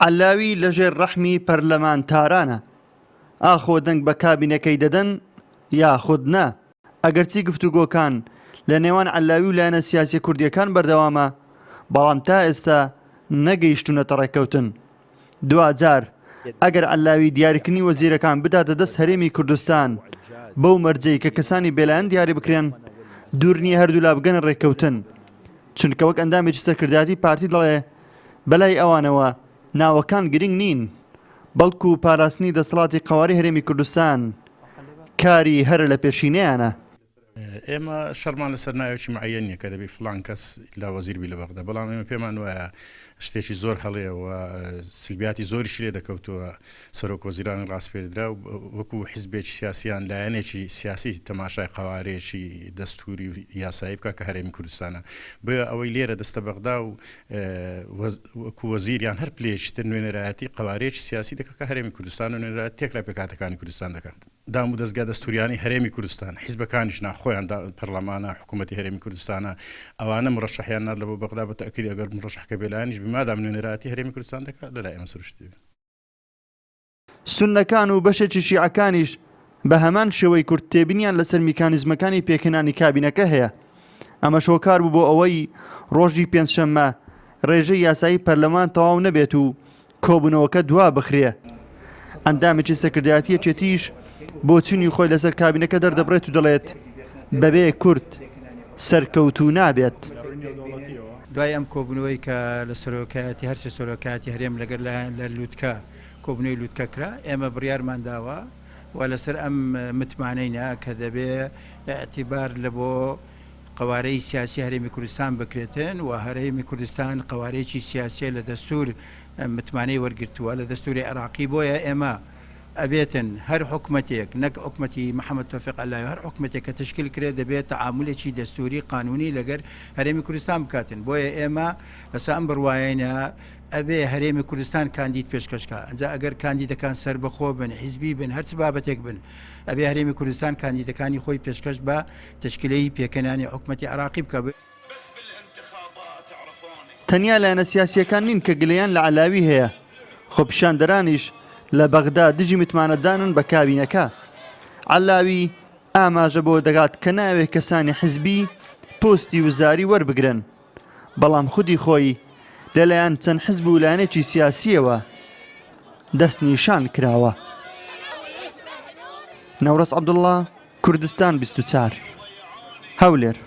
علاوی لەژێر ڕەحمی پەرلەمانتارانە ئاخۆ دەنگ بە کابینەکەی دەدەن یاخود نا. ئەگەرچی گفتوگۆکان لە نێوان علاوی و لایەنە سیاسی کوردیەکان بەردەوامە، بەڵام تا ئێستا نەگەیشتونەتە ڕێکەوتن. دوجار ئەگەر علاوی دیاریکردنی وەزیرەکان بداتە دەست هەرێمی کوردستان بەو مەرجەی کە کەسانی بێلایەن دیاری بکرێن، دوور نییە هەردوو لا بگەنە ڕێکەوتن، چونکە وەک ئەندامێکی سەرکردایەتی پارتی دەڵێ بەلای ئەوانەوە ناوەکان گرنگ نین، بەڵکو و پاراستنی دەسەڵاتی قەواری هەرێمی کوردستان کاری هەر لە پێشینەیانە. ئێمە شەرمان لەسەر ناوێکی معەیەن نیە کە دەبێ فڵان کەس لا وەزیربی لە بەغدا، بەڵام ئێمە پێمان وایە شتێکی زۆر هەڵەیەوە سلبیاتی زۆریشی لێ دەکەوتووە سەرۆک وەزیرانی ڕاستپێدرا و وەکو حیزبێکی سیاسیان لایەنێکی سیاسی تەماشای قەوارەیەکی دەستوری و یاسایی بکە کە هەرێمی کوردستانە، بۆ ئەوەی لێرە دەستە بەغدا و وەکو وەزیریان هەر پلێکی تر نوێنەرایەتی قەوارەیەکی سیاسی دەکە کە هەرێمی کوردستان و نوێنەرایەت تێک لە پێکاتەکانی کوردستان دەکات. دام و دەستگا دەستوریانی هەرێمی کوردستان حیزبەکانیش ناخۆیان پەرلەمانە حکوومەتی هەرێمی کوردستانە ئەوانە مڕەشەحیان نار لەبۆ بەغدا بە تەئکید ئەگەر مڕەشەحکە بێلایەنیش بمادام نوێنەرایەتی هەرێمی کوردستان دەکات لەلای ئێمە سروشت دەبێت. سوننەکان و بەشێکی شیعەکانیش بە هەمان شێوەی کورد تێبینیان لەسەر میکانیزمەکانی پێکەنانی کابینەکە هەیە. ئەمە شۆکار بوو بۆ ئەوەی ڕۆژی پێنجشەممە ڕێژەی یاسایی پەرلەمان تەواو نەبێت و کۆبوونەوەکە دوا بخرێ. ئەندامێکی سەرکردایەتیەکێتیش بۆ چینی خۆی لەسەر کابینەکە دەردەبڕێت و دەڵێت بەبێ کورد سەرکەوتوو نابێت. دوای ئەم کۆبوونەوەی کە لە سەرۆکایەتی هەرچی سەرۆکایەتی هەرێم لەگەر لە لووتکە کۆبوونەوەی لووتکە کرا، ئێمە بڕیارمان داوە و لەسەر ئەم متمانەینە کە دەبێ ئەعتیبار لە بۆ قەوارەی سیاسی هەرێمی کوردستان بکرێتن و هەرێمی کوردستان قەوارەیەکی سیاسی لە دەستور متمانەی وەرگرتووە لە دەستوری عێراقی، بۆیە ئێمە ئەبێتن هەر حکومەتێک نەک حکومەتی محەممەد تۆفیق ئەلای هەر حکومەتێک کە تشکیل کرێت دەبێت تعاملێکی دەستوری قانونی لەگەر هەرێمی کوردستان بکاتن، بۆیە ئێمە لەسەر ئەم بڕواایەنە ئەبێ هەرێمی کوردستان کاندید پێشکەشکە، ئەنجا ئەگەر کاندیدەکان سربەخۆ بن حیزبی بن هەرچ بابەتێک بن ئەبێ هەرێمی کوردستان کاندیدەکانی خۆی پێشکەش بە تشکیلەی پێکەنانی حکومەتی عێراقی بکە. تەنیا لایەنە سیاسیەکان نین کە گلەیان لە علاوی هەیە، خۆ پیشاندەرانیش لە بەغدا دژی متمانەدانن بە کابینەکە. علاوی ئاماژە بۆ دەگات کە ناوێت کەسانی حیزبی پۆستی وزاری وەربگرن، بەڵام خودی خۆی لەلایەن چەند حیزب و لایەنێکی سیاسیەوە دەست نیشان کراوە. نەورەس عەبدوڵڵا، کوردستان 24 هەولێر.